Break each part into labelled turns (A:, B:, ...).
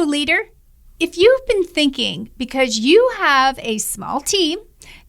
A: leader. If you've been thinking because you have a small team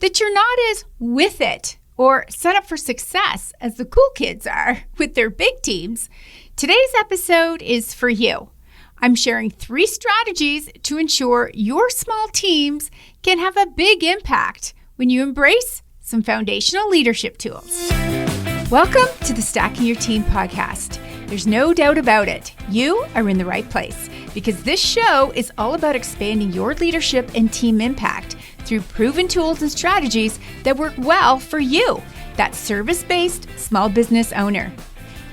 A: that you're not as with it or set up for success as the cool kids are with their big teams, today's episode is for you. I'm sharing 3 strategies to ensure your small teams can have a big impact when you embrace some foundational leadership tools. Welcome to the Stacking Your Team podcast. There's no doubt about it. You are in the right place because this show is all about expanding your leadership and team impact through proven tools and strategies that work well for you, that service-based small business owner.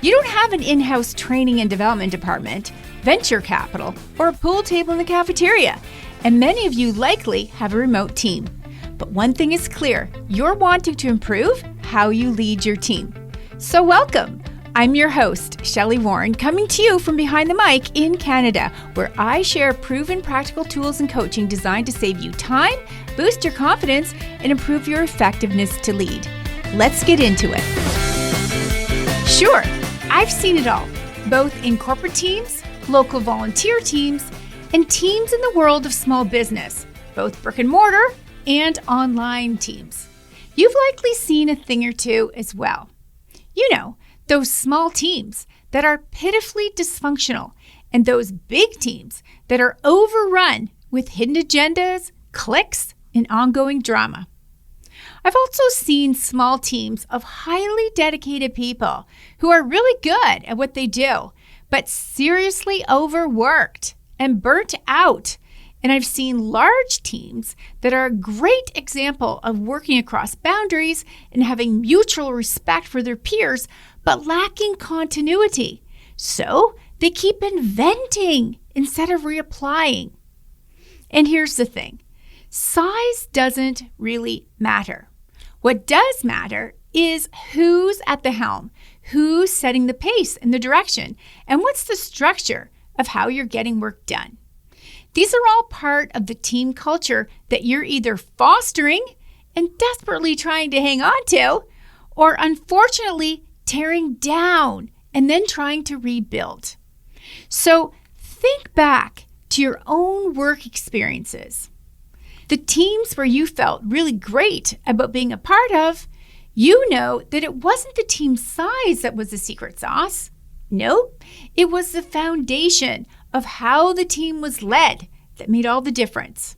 A: You don't have an in-house training and development department, venture capital, or a pool table in the cafeteria, and many of you likely have a remote team. But one thing is clear, you're wanting to improve how you lead your team. So welcome. I'm your host, Shelley Warren, coming to you from behind the mic in Canada, where I share proven practical tools and coaching designed to save you time, boost your confidence, and improve your effectiveness to lead. Let's get into it. Sure, I've seen it all, both in corporate teams, local volunteer teams, and teams in the world of small business, both brick and mortar and online teams. You've likely seen a thing or two as well. You know, those small teams that are pitifully dysfunctional and those big teams that are overrun with hidden agendas, cliques, and ongoing drama. I've also seen small teams of highly dedicated people who are really good at what they do, but seriously overworked and burnt out. And I've seen large teams that are a great example of working across boundaries and having mutual respect for their peers, but lacking continuity. So they keep inventing instead of reapplying. And here's the thing. Size doesn't really matter. What does matter is who's at the helm, who's setting the pace and the direction, and what's the structure of how you're getting work done. These are all part of the team culture that you're either fostering and desperately trying to hang on to, or unfortunately tearing down and then trying to rebuild. So think back to your own work experiences. The teams where you felt really great about being a part of, you know that it wasn't the team size that was the secret sauce. Nope, it was the foundation of how the team was led that made all the difference.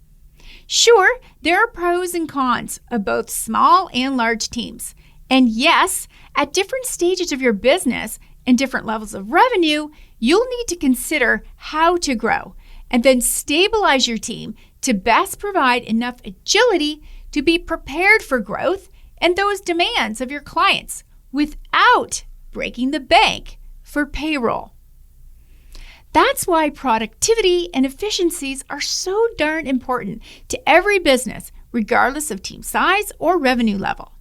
A: Sure, there are pros and cons of both small and large teams. And yes, at different stages of your business and different levels of revenue, you'll need to consider how to grow and then stabilize your team to best provide enough agility to be prepared for growth and those demands of your clients without breaking the bank for payroll. That's why productivity and efficiencies are so darn important to every business, regardless of team size or revenue level.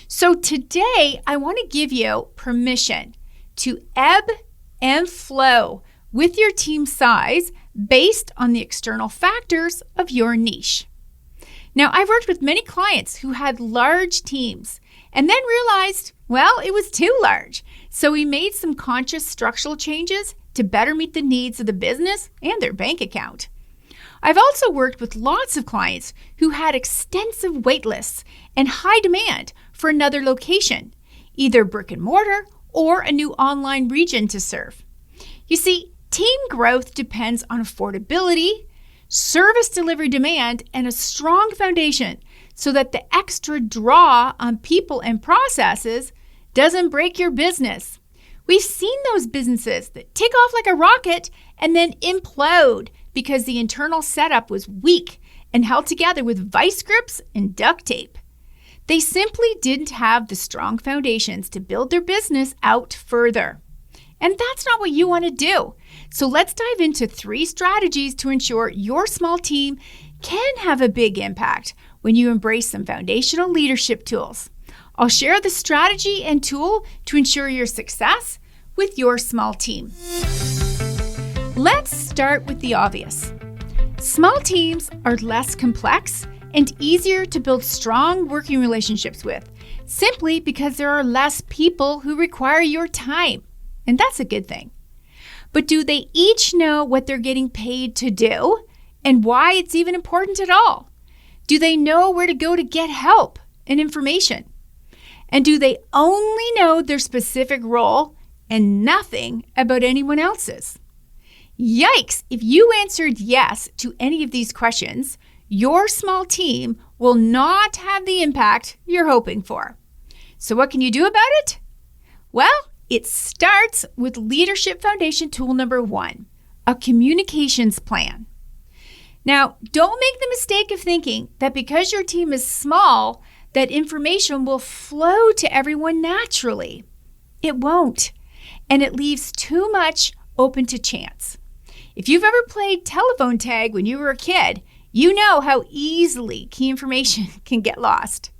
A: So today, I want to give you permission to ebb and flow with your team size based on the external factors of your niche. Now, I've worked with many clients who had large teams and then realized, well, it was too large. So we made some conscious structural changes to better meet the needs of the business and their bank account. I've also worked with lots of clients who had extensive wait lists and high demand for another location, either brick and mortar or a new online region to serve. You see, team growth depends on affordability, service delivery demand, and a strong foundation so that the extra draw on people and processes doesn't break your business. We've seen those businesses that take off like a rocket and then implode because the internal setup was weak and held together with vice grips and duct tape. They simply didn't have the strong foundations to build their business out further. And that's not what you want to do. So let's dive into 3 strategies to ensure your small team can have a big impact when you embrace some foundational leadership tools. I'll share the strategy and tool to ensure your success with your small team. Let's start with the obvious. Small teams are less complex and easier to build strong working relationships with, simply because there are less people who require your time. And that's a good thing. But do they each know what they're getting paid to do and why it's even important at all? Do they know where to go to get help and information? And do they only know their specific role and nothing about anyone else's? Yikes! If you answered yes to any of these questions, your small team will not have the impact you're hoping for. So what can you do about it? Well, it starts with Leadership Foundation tool number 1, a communications plan. Now, don't make the mistake of thinking that because your team is small, that information will flow to everyone naturally. It won't, and it leaves too much open to chance. If you've ever played telephone tag when you were a kid, you know how easily key information can get lost.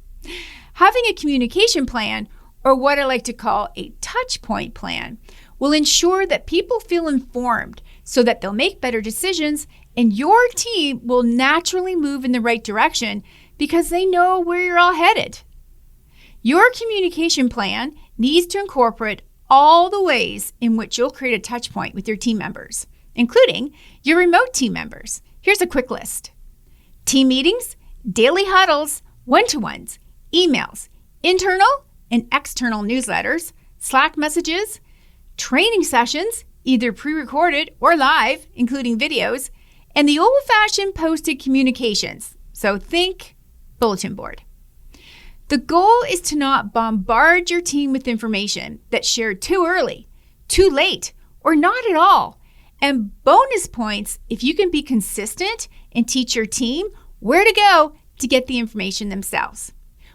A: Having a communication plan, or what I like to call a touch point plan, will ensure that people feel informed so that they'll make better decisions and your team will naturally move in the right direction because they know where you're all headed. Your communication plan needs to incorporate all the ways in which you'll create a touch point with your team members, including your remote team members. Here's a quick list: team meetings, daily huddles, one-to-ones, emails, internal and external newsletters, Slack messages, training sessions, either pre-recorded or live, including videos, and the old-fashioned posted communications. So think bulletin board. The goal is to not bombard your team with information that's shared too early, too late, or not at all. And bonus points if you can be consistent and teach your team where to go to get the information themselves.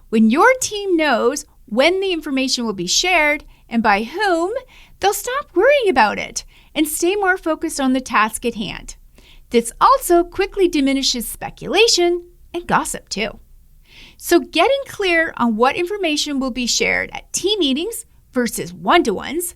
A: When your team knows when the information will be shared and by whom, they'll stop worrying about it and stay more focused on the task at hand. This also quickly diminishes speculation and gossip too. So getting clear on what information will be shared at team meetings versus one-to-ones,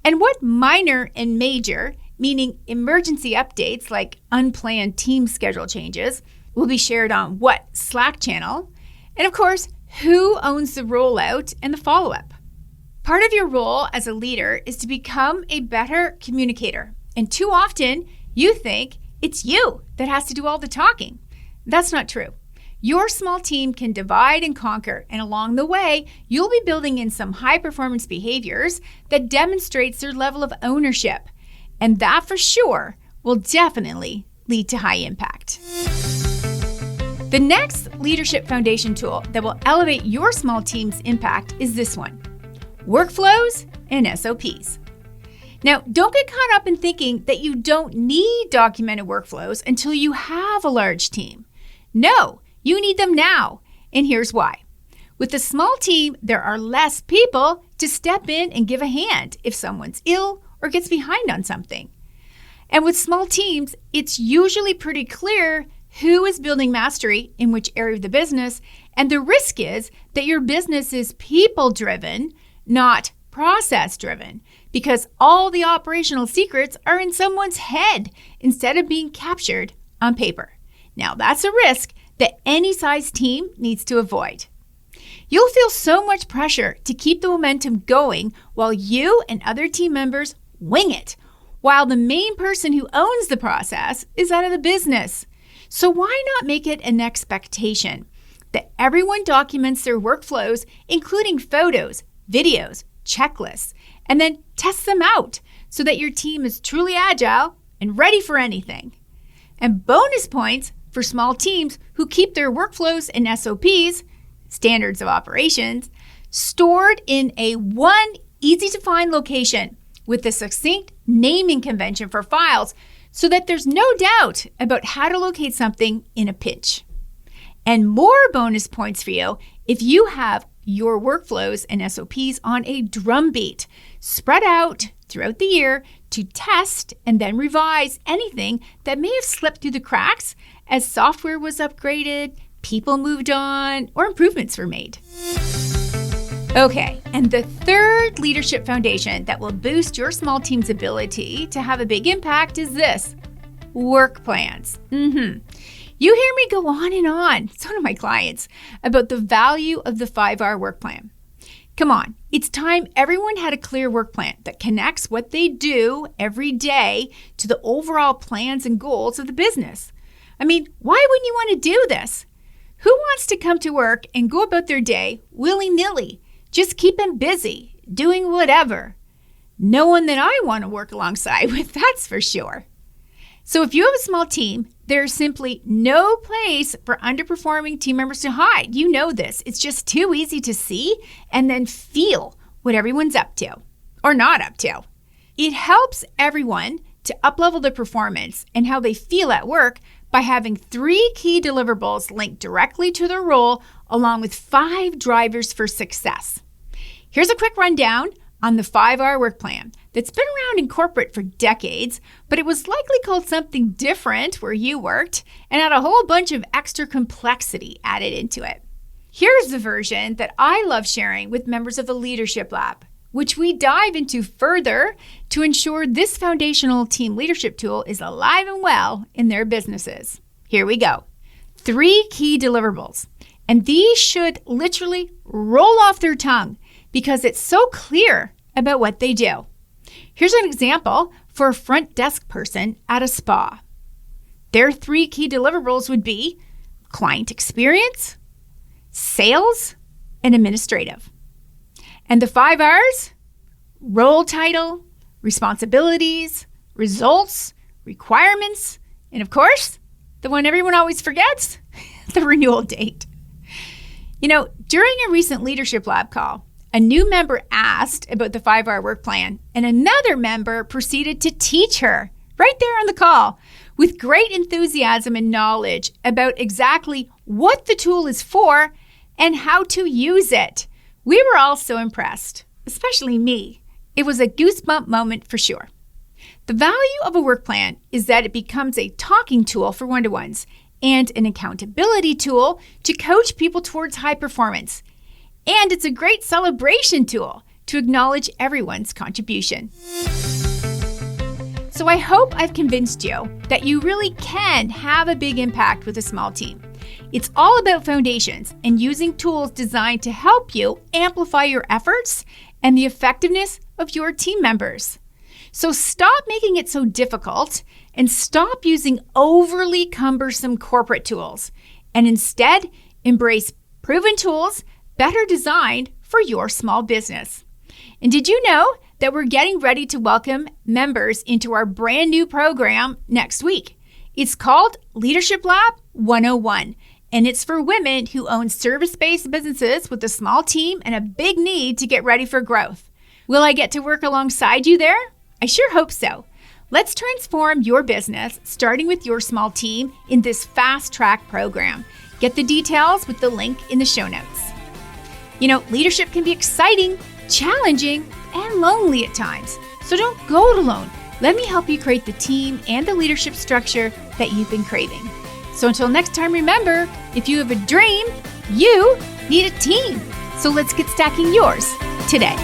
A: and what minor and major, meaning emergency updates like unplanned team schedule changes, will be shared on what Slack channel, and of course, who owns the rollout and the follow-up. Part of your role as a leader is to become a better communicator, and too often you think it's you that has to do all the talking. That's not true. Your small team can divide and conquer, and along the way, you'll be building in some high-performance behaviors that demonstrates their level of ownership, and that for sure will definitely lead to high impact. The next Leadership Foundation tool that will elevate your small team's impact is this one: workflows and SOPs. Now, don't get caught up in thinking that you don't need documented workflows until you have a large team. No, you need them now, and here's why. With a small team, there are less people to step in and give a hand if someone's ill or gets behind on something. And with small teams, it's usually pretty clear who is building mastery in which area of the business, and the risk is that your business is people-driven, not process-driven, because all the operational secrets are in someone's head instead of being captured on paper. Now, that's a risk that any size team needs to avoid. You'll feel so much pressure to keep the momentum going while you and other team members wing it, while the main person who owns the process is out of the business. So why not make it an expectation that everyone documents their workflows, including photos, videos, checklists, and then test them out so that your team is truly agile and ready for anything. And bonus points for small teams who keep their workflows and SOPs, standards of operations, stored in a one easy-to-find location with a succinct naming convention for files so that there's no doubt about how to locate something in a pinch. And more bonus points for you if you have your workflows and SOPs on a drumbeat, spread out throughout the year to test and then revise anything that may have slipped through the cracks as software was upgraded, people moved on, or improvements were made. Okay, and the third leadership foundation that will boost your small team's ability to have a big impact is this: work plans. You hear me go on and on, so do my clients, about the value of the 5R work plan. Come on, it's time everyone had a clear work plan that connects what they do every day to the overall plans and goals of the business. I mean, why wouldn't you want to do this? Who wants to come to work and go about their day willy-nilly, just keeping busy, doing whatever? No one that I want to work alongside with, that's for sure. So if you have a small team, there's simply no place for underperforming team members to hide. You know this. It's just too easy to see and then feel what everyone's up to or not up to. It helps everyone to uplevel their performance and how they feel at work by having 3 key deliverables linked directly to their role, along with 5 drivers for success. Here's a quick rundown on the 5R work plan that's been around in corporate for decades, but it was likely called something different where you worked and had a whole bunch of extra complexity added into it. Here's the version that I love sharing with members of the Leadership Lab, which we dive into further to ensure this foundational team leadership tool is alive and well in their businesses. Here we go. 3 key deliverables, and these should literally roll off their tongue because it's so clear about what they do. Here's an example for a front desk person at a spa. Their 3 key deliverables would be client experience, sales, and administrative. And the 5 R's: role title, responsibilities, results, requirements, and of course, the one everyone always forgets, the renewal date. You know, during a recent Leadership Lab call, a new member asked about the 5R work plan, and another member proceeded to teach her right there on the call with great enthusiasm and knowledge about exactly what the tool is for and how to use it. We were all so impressed, especially me. It was a goosebump moment for sure. The value of a work plan is that it becomes a talking tool for one-to-ones and an accountability tool to coach people towards high performance. And it's a great celebration tool to acknowledge everyone's contribution. So I hope I've convinced you that you really can have a big impact with a small team. It's all about foundations and using tools designed to help you amplify your efforts and the effectiveness of your team members. So stop making it so difficult and stop using overly cumbersome corporate tools, and instead embrace proven tools better designed for your small business. And did you know that we're getting ready to welcome members into our brand new program next week? It's called Leadership Lab 101, and it's for women who own service-based businesses with a small team and a big need to get ready for growth. Will I get to work alongside you there? I sure hope so. Let's transform your business, starting with your small team, in this fast-track program. Get the details with the link in the show notes. You know, leadership can be exciting, challenging, and lonely at times. So don't go it alone. Let me help you create the team and the leadership structure that you've been craving. So until next time, remember, if you have a dream, you need a team. So let's get stacking yours today.